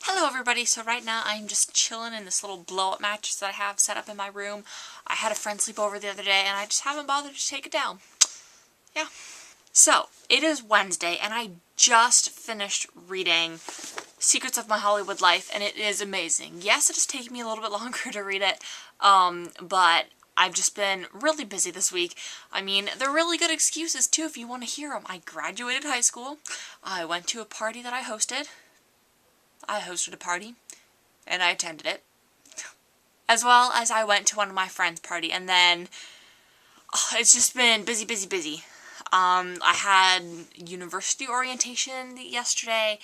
Hello everybody, so right now I'm just chilling in this little blow-up mattress that I have set up in my room. I had a friend sleep over the other day and I just haven't bothered to take it down. Yeah. So, it is Wednesday and I just finished reading Secrets of My Hollywood Life and it is amazing. Yes, it has taken me a little bit longer to read it, but I've just been really busy this week. I mean, they're really good excuses too if you want to hear them. I graduated high school, I went to a party that I hosted a party, and I attended it. As well as I went to one of my friends' party, and then it's just been busy, busy, busy. I had university orientation yesterday.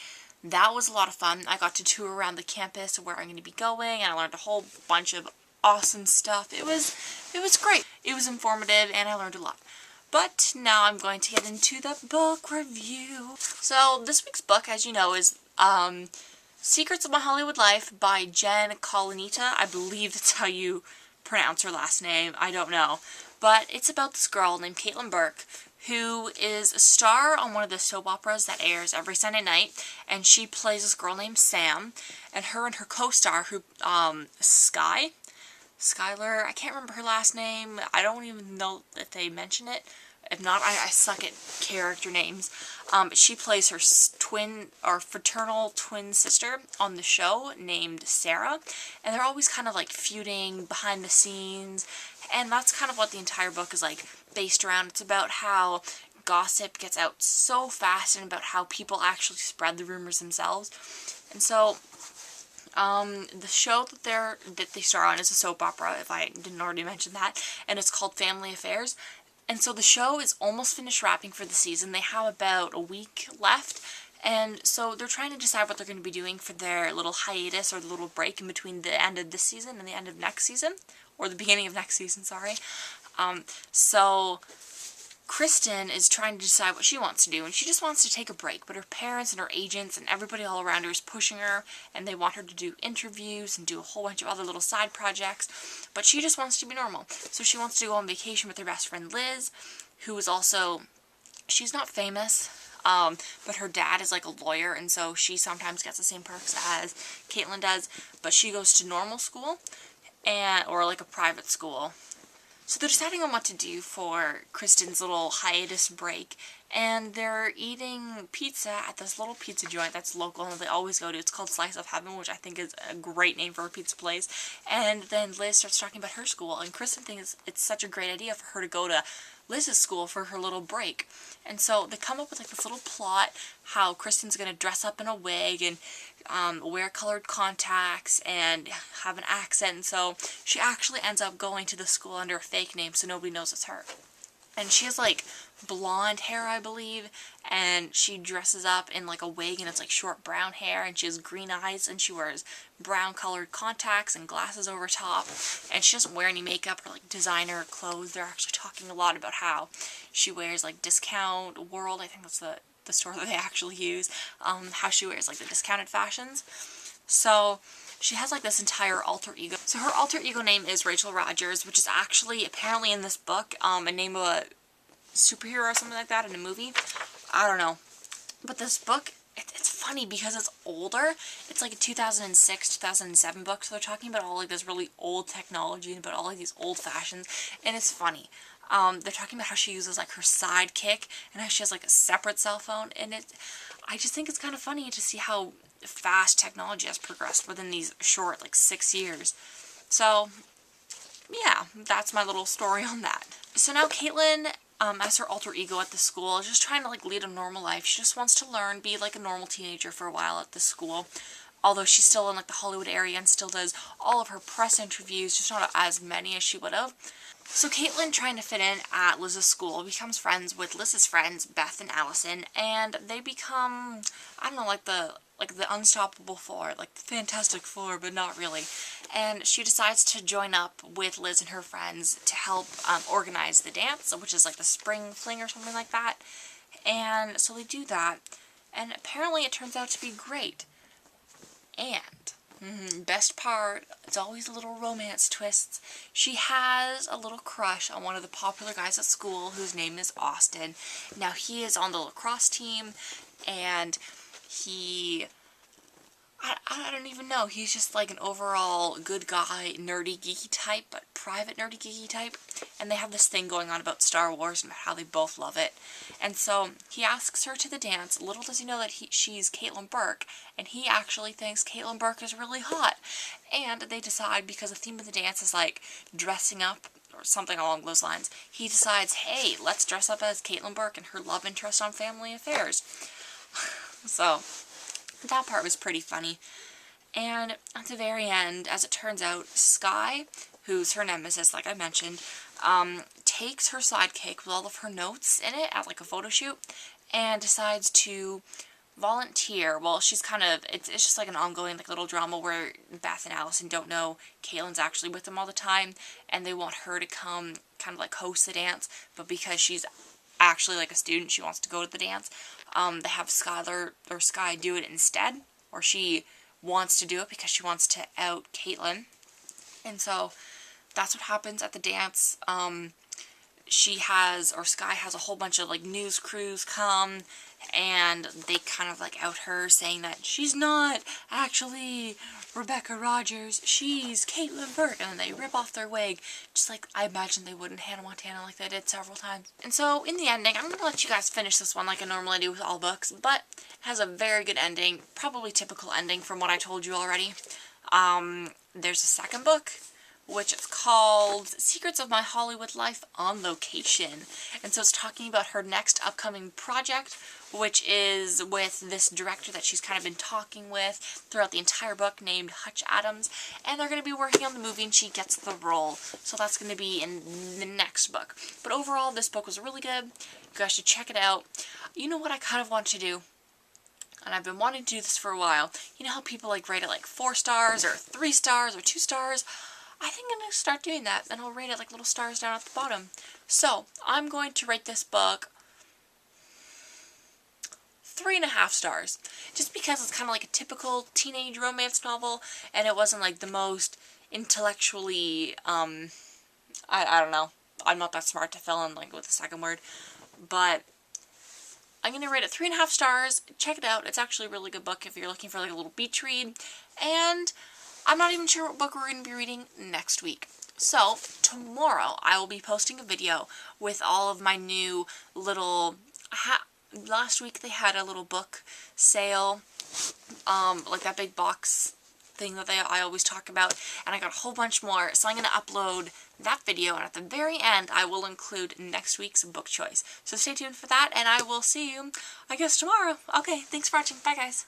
That was a lot of fun. I got to tour around the campus of where I'm going to be going, and I learned a whole bunch of awesome stuff. It was great. It was informative, and I learned a lot. But now I'm going to get into the book review. So this week's book, as you know, is Secrets of My Hollywood Life by Jen Colanita. I believe that's how you pronounce her last name. I don't know. But it's about this girl named Caitlin Burke, who is a star on one of the soap operas that airs every Sunday night, and she plays this girl named Sam, and her co-star, who, Skylar, I can't remember her last name. I don't even know if they mention it. If not, I suck at character names. But she plays her twin, or fraternal twin sister on the show named Sarah. And they're always kind of like feuding behind the scenes. And that's kind of what the entire book is like based around. It's about how gossip gets out so fast and about how people actually spread the rumors themselves. And so the show that they star on is a soap opera, if I didn't already mention that, and it's called Family Affairs. And so the show is almost finished wrapping for the season. They have about a week left, and so they're trying to decide what they're going to be doing for their little hiatus or the little break in between the end of this season and the end of next season, or the beginning of next season, sorry. So Kristen is trying to decide what she wants to do, and she just wants to take a break, but her parents and her agents and everybody all around her is pushing her, and they want her to do interviews and do a whole bunch of other little side projects, but she just wants to be normal. So she wants to go on vacation with her best friend Liz, who is also, she's not famous, but her dad is like a lawyer, and so she sometimes gets the same perks as Caitlin does, but she goes to normal school, or like a private school. So they're deciding on what to do for Kristen's little hiatus break, and they're eating pizza at this little pizza joint that's local and they always go to. It's called Slice of Heaven, which I think is a great name for a pizza place. And then Liz starts talking about her school, and Kristen thinks it's such a great idea for her to go to Liz's school for her little break. And so they come up with like this little plot how Kristen's going to dress up in a wig and wear colored contacts and have an accent, and so she actually ends up going to the school under a fake name so nobody knows it's her. And she has like blonde hair, I believe, and she dresses up in like a wig and it's like short brown hair, and she has green eyes, and she wears brown colored contacts and glasses over top, and she doesn't wear any makeup or like designer clothes. They're actually talking a lot about how she wears like Discount World, I think that's the store that they actually use, how she wears like the discounted fashions. So she has like this entire alter ego. So her alter ego name is Rachel Rogers, which is actually apparently in this book a name of a superhero or something like that in a movie. I don't know. But this book, it's funny because it's older. It's like a 2006, 2007 book, so they're talking about all like this really old technology and about all like these old fashions, and it's funny. They're talking about how she uses like her sidekick and how she has like a separate cell phone, and I just think it's kind of funny to see how fast technology has progressed within these short like 6 years. So yeah, that's my little story on that. So now Caitlin, as her alter ego at the school, is just trying to like lead a normal life. She just wants to learn, be like a normal teenager for a while at the school. Although she's still in like the Hollywood area and still does all of her press interviews, just not as many as she would have. So Caitlin, trying to fit in at Liz's school, becomes friends with Liz's friends, Beth and Allison, and they become, I don't know, like the Unstoppable Four, like the Fantastic Four, but not really. And she decides to join up with Liz and her friends to help organize the dance, which is like the Spring Fling or something like that. And so they do that, and apparently it turns out to be great. And best part, it's always a little romance twists. She has a little crush on one of the popular guys at school whose name is Austin. Now he is on the lacrosse team, and he, I don't know, he's just like an overall good guy, nerdy, geeky type, but private nerdy, geeky type. And they have this thing going on about Star Wars and how they both love it. And so he asks her to the dance. Little does he know that she's Caitlin Burke, and he actually thinks Caitlin Burke is really hot. And they decide, because the theme of the dance is like dressing up or something along those lines, he decides, hey, let's dress up as Caitlin Burke and her love interest on Family Affairs. So that part was pretty funny. And at the very end, as it turns out, Skye, who's her nemesis, like I mentioned, takes her sidekick with all of her notes in it at like a photo shoot and decides to volunteer. Well, she's kind of, it's just like an ongoing like little drama where Beth and Allison don't know Caitlin's actually with them all the time, and they want her to come kind of like host the dance, but because she's actually like a student, she wants to go to the dance. They have Skylar or Skye do it instead, or she wants to do it because she wants to out Caitlin. And so that's what happens at the dance. Skye has a whole bunch of like news crews come, and they kind of like out her, saying that she's not actually Rebecca Rogers, she's Caitlin Burke, and then they rip off their wig, just like I imagine they would in Hannah Montana, like they did several times. And so in the ending, I'm gonna let you guys finish this one like I normally do with all books, but it has a very good ending, probably typical ending from what I told you already. There's a second book, which is called Secrets of My Hollywood Life on Location. And so it's talking about her next upcoming project, which is with this director that she's kind of been talking with throughout the entire book, named Hutch Adams. And they're going to be working on the movie, and she gets the role. So that's going to be in the next book. But overall, this book was really good. You guys should check it out. You know what I kind of want to do? And I've been wanting to do this for a while. You know how people like rate it like 4 stars or 3 stars or 2 stars? I think I'm going to start doing that, and I'll rate it like little stars down at the bottom. So, I'm going to rate this book 3.5 stars. Just because it's kind of like a typical teenage romance novel, and it wasn't like the most intellectually, I don't know. I'm not that smart to fill in like with the second word. But I'm going to rate it 3.5 stars. Check it out. It's actually a really good book if you're looking for like a little beach read. And I'm not even sure what book we're going to be reading next week. So, tomorrow I will be posting a video with all of my new little... last week they had a little book sale, like that big box thing that I always talk about, and I got a whole bunch more, so I'm going to upload that video, and at the very end I will include next week's book choice. So stay tuned for that, and I will see you, I guess, tomorrow. Okay, thanks for watching. Bye, guys.